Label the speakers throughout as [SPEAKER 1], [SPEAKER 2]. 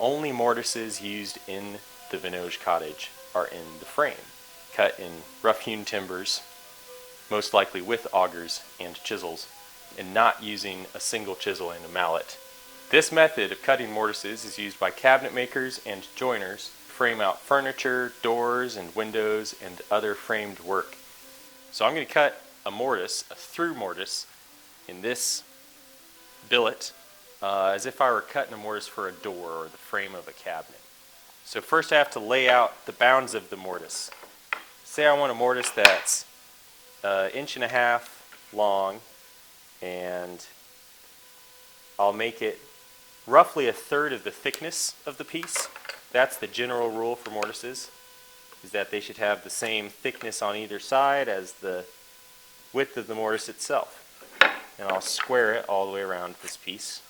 [SPEAKER 1] only mortises used in the Venoge cottage are in the frame, cut in rough-hewn timbers, most likely with augers and chisels, and not using a single chisel and a mallet. This method of cutting mortises is used by cabinet makers and joiners to frame out furniture, doors, and windows, and other framed work. So I'm going to cut a mortise, a through mortise, in this billet as if I were cutting a mortise for a door or the frame of a cabinet. So first I have to lay out the bounds of the mortise. Say I want a mortise that's 1.5 inches long, and I'll make it roughly 1/3 of the thickness of the piece. That's the general rule for mortises, is that they should have the same thickness on either side as the width of the mortise itself. And I'll square it all the way around this piece.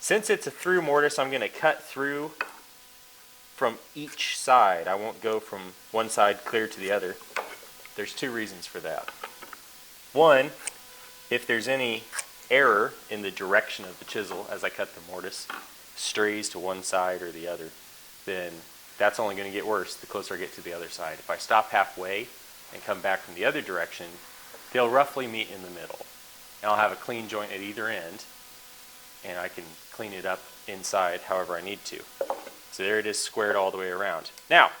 [SPEAKER 1] Since it's a through mortise, I'm going to cut through from each side. I won't go from one side clear to the other. There's 2 reasons for that. One, if there's any error in the direction of the chisel as I cut the mortise, strays to one side or the other, then that's only going to get worse the closer I get to the other side. If I stop halfway and come back from the other direction, they'll roughly meet in the middle. And I'll have a clean joint at either end, and I can clean it up inside however I need to. So there it is, squared all the way around. Now,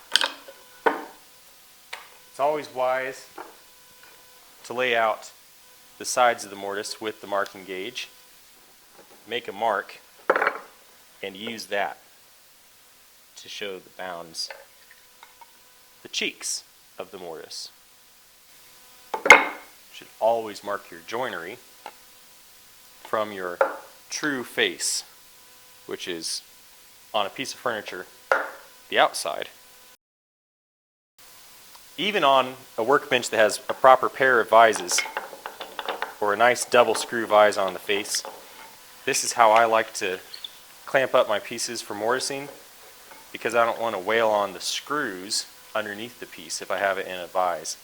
[SPEAKER 1] it's always wise to lay out the sides of the mortise with the marking gauge, make a mark, and use that to show the bounds, the cheeks of the mortise. You should always mark your joinery from your true face, which is on a piece of furniture, the outside. Even on a workbench that has a proper pair of vises, or a nice double screw vise on the face, this is how I like to clamp up my pieces for mortising, because I don't want to wail on the screws underneath the piece if I have it in a vise.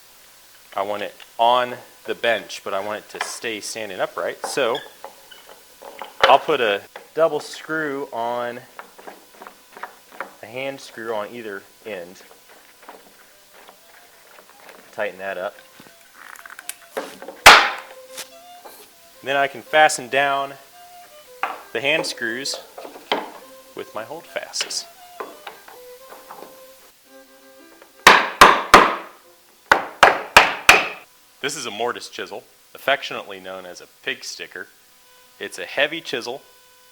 [SPEAKER 1] I want it on the bench, but I want it to stay standing upright, so I'll put a double screw on, a hand screw on either end. Tighten that up. Then I can fasten down the hand screws with my holdfasts. This is a mortise chisel, affectionately known as a pig sticker. It's a heavy chisel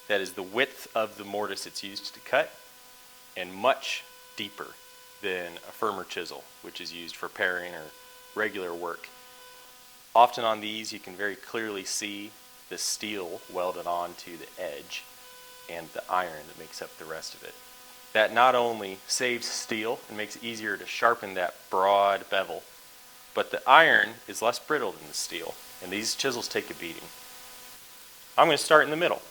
[SPEAKER 1] that is the width of the mortise it's used to cut, and much deeper than a firmer chisel, which is used for paring or regular work. Often on these you can very clearly see the steel welded onto the edge and the iron that makes up the rest of it. That not only saves steel and makes it easier to sharpen that broad bevel, but the iron is less brittle than the steel, and these chisels take a beating. I'm going to start in the middle.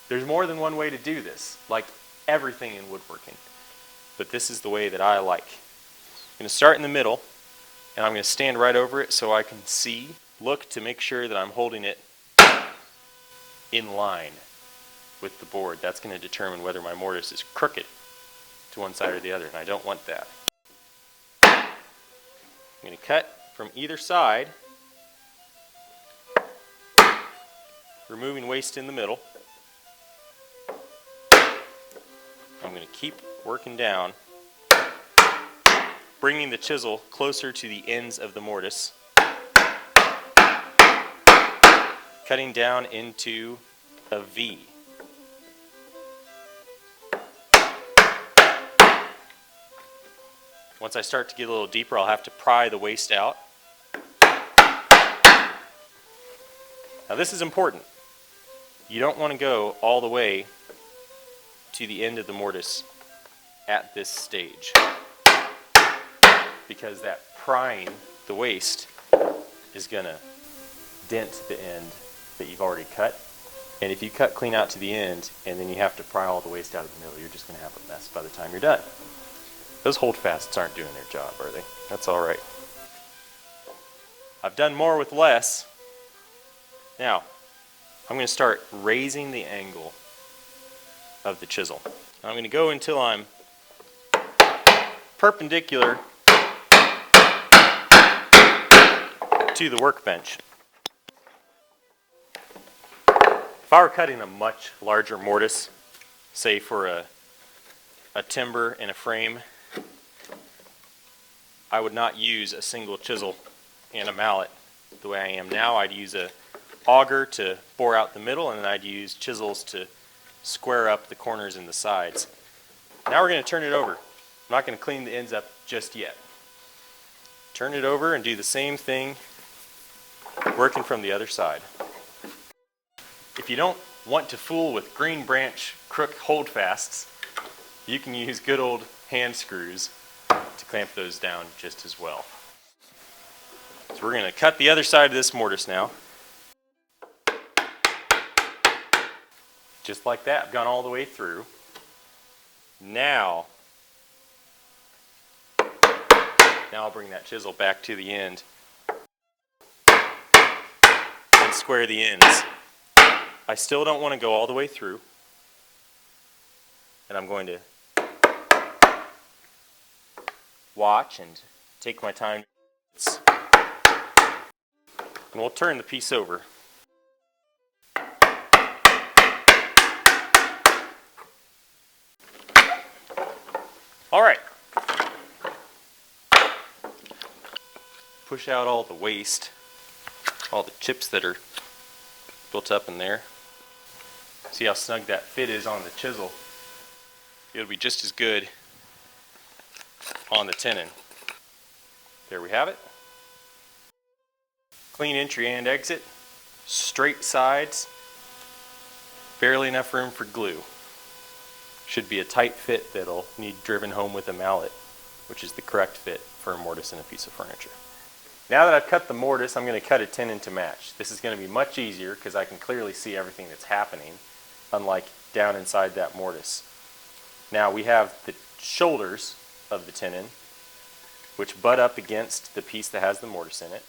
[SPEAKER 1] There's more than one way to do this, like everything in woodworking, but this is the way that I like. I'm going to start in the middle, and I'm going to stand right over it so I can see, look to make sure that I'm holding it in line with the board. That's going to determine whether my mortise is crooked to one side or the other, and I don't want that. I'm going to cut from either side, removing waste in the middle. I'm going to keep working down, bringing the chisel closer to the ends of the mortise, cutting down into a V. Once I start to get a little deeper, I'll have to pry the waste out. Now this is important. You don't want to go all the way to the end of the mortise at this stage, because that prying the waste is going to dent the end that you've already cut. And if you cut clean out to the end and then you have to pry all the waste out of the middle, you're just going to have a mess by the time you're done. Those holdfasts aren't doing their job, are they? That's all right. I've done more with less. Now, I'm going to start raising the angle of the chisel. I'm going to go until I'm perpendicular to the workbench. If I were cutting a much larger mortise, say for a timber and a frame, I would not use a single chisel and a mallet the way I am now. I'd use a auger to bore out the middle, and then I'd use chisels to square up the corners and the sides. Now we're going to turn it over. I'm not going to clean the ends up just yet. Turn it over and do the same thing working from the other side. If you don't want to fool with green branch crook holdfasts, you can use good old hand screws to clamp those down just as well. So we're going to cut the other side of this mortise now. Just like that, I've gone all the way through. Now I'll bring that chisel back to the end and square the ends. I still don't want to go all the way through, and I'm going to watch and take my time. And we'll turn the piece over. All right. Push out all the waste, all the chips that are built up in there. See how snug that fit is on the chisel. It'll be just as good on the tenon. There we have it. Clean entry and exit, straight sides, barely enough room for glue. Should be a tight fit that'll need driven home with a mallet, which is the correct fit for a mortise in a piece of furniture. Now that I've cut the mortise, I'm going to cut a tenon to match. This is going to be much easier because I can clearly see everything that's happening, unlike down inside that mortise. Now we have the shoulders of the tenon, which butt up against the piece that has the mortise in it.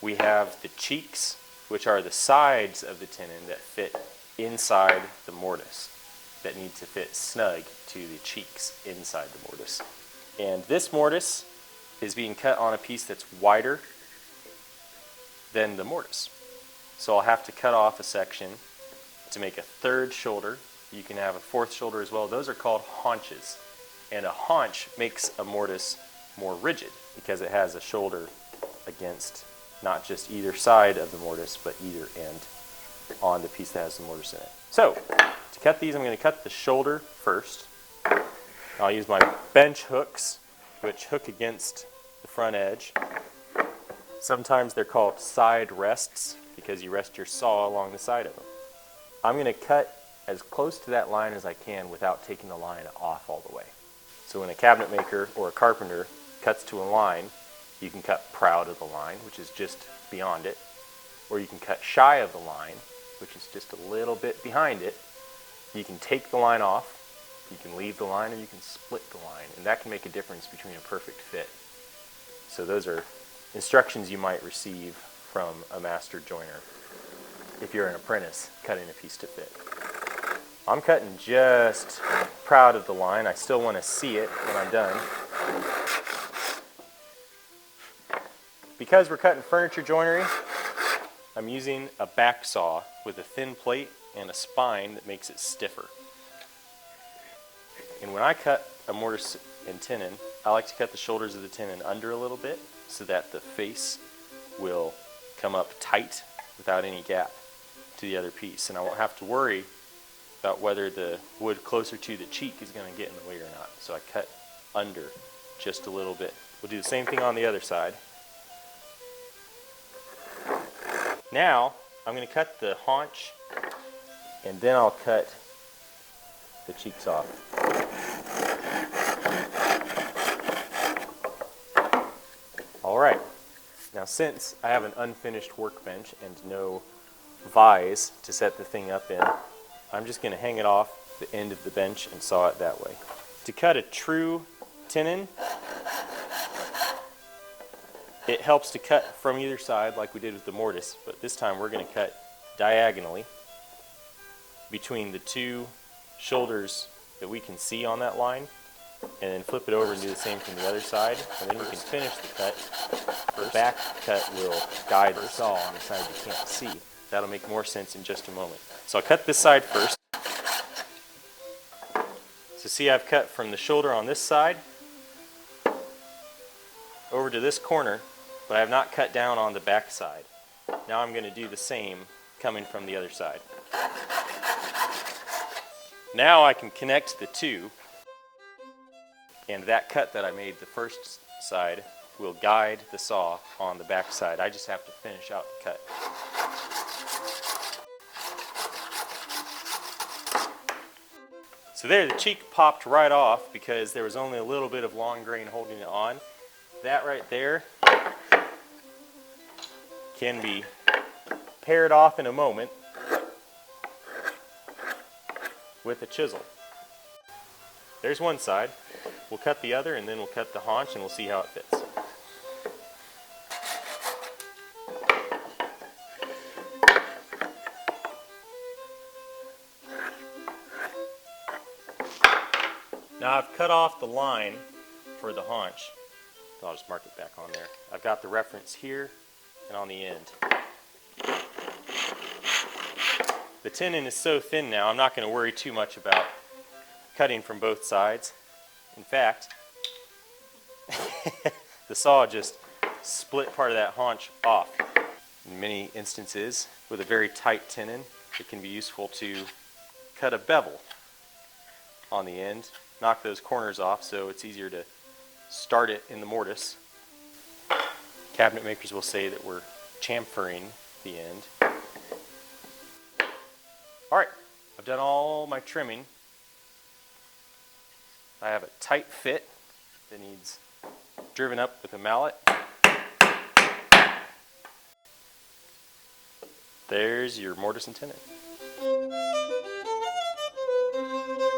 [SPEAKER 1] We have the cheeks, which are the sides of the tenon that fit inside the mortise, that need to fit snug to the cheeks inside the mortise. And this mortise is being cut on a piece that's wider than the mortise. So I'll have to cut off a section to make a third shoulder. You can have a fourth shoulder as well. Those are called haunches. And a haunch makes a mortise more rigid because it has a shoulder against not just either side of the mortise, but either end on the piece that has the mortise in it. So, to cut these, I'm going to cut the shoulder first. I'll use my bench hooks, which hook against the front edge. Sometimes they're called side rests because you rest your saw along the side of them. I'm going to cut as close to that line as I can without taking the line off all the way. So when a cabinet maker or a carpenter cuts to a line, you can cut proud of the line, which is just beyond it, or you can cut shy of the line, which is just a little bit behind it. You can take the line off, you can leave the line, or you can split the line, and that can make a difference between a perfect fit. So those are instructions you might receive from a master joiner if you're an apprentice cutting a piece to fit. I'm cutting just proud of the line. I still want to see it when I'm done. Because we're cutting furniture joinery, I'm using a back saw with a thin plate and a spine that makes it stiffer. And when I cut a mortise and tenon, I like to cut the shoulders of the tenon under a little bit so that the face will come up tight without any gap to the other piece. And I won't have to worry about whether the wood closer to the cheek is going to get in the way or not. So I cut under just a little bit. We'll do the same thing on the other side. Now, I'm going to cut the haunch, and then I'll cut the cheeks off. Alright, now since I have an unfinished workbench and no vise to set the thing up in, I'm just going to hang it off the end of the bench and saw it that way. To cut a true tenon, it helps to cut from either side like we did with the mortise, but this time we're going to cut diagonally between the two shoulders that we can see on that line, and then flip it over and do the same from the other side, and then we can finish the cut. The back cut will guide the saw on the side you can't see. That'll make more sense in just a moment. So I'll cut this side first. So see, I've cut from the shoulder on this side over to this corner, but I have not cut down on the back side. Now I'm going to do the same coming from the other side. Now I can connect the two, and that cut that I made the first side will guide the saw on the back side. I just have to finish out the cut. So there, the cheek popped right off because there was only a little bit of long grain holding it on. That right there can be pared off in a moment with a chisel. There's one side. We'll cut the other, and then we'll cut the haunch, and we'll see how it fits. Now I've cut off the line for the haunch. So I'll just mark it back on there. I've got the reference here and on the end. The tenon is so thin now, I'm not going to worry too much about cutting from both sides. In fact, the saw just split part of that haunch off. In many instances, with a very tight tenon, it can be useful to cut a bevel on the end, knock those corners off so it's easier to start it in the mortise. Cabinet makers will say that we're chamfering the end. Alright, I've done all my trimming. I have a tight fit that needs driven up with a mallet. There's your mortise and tenon.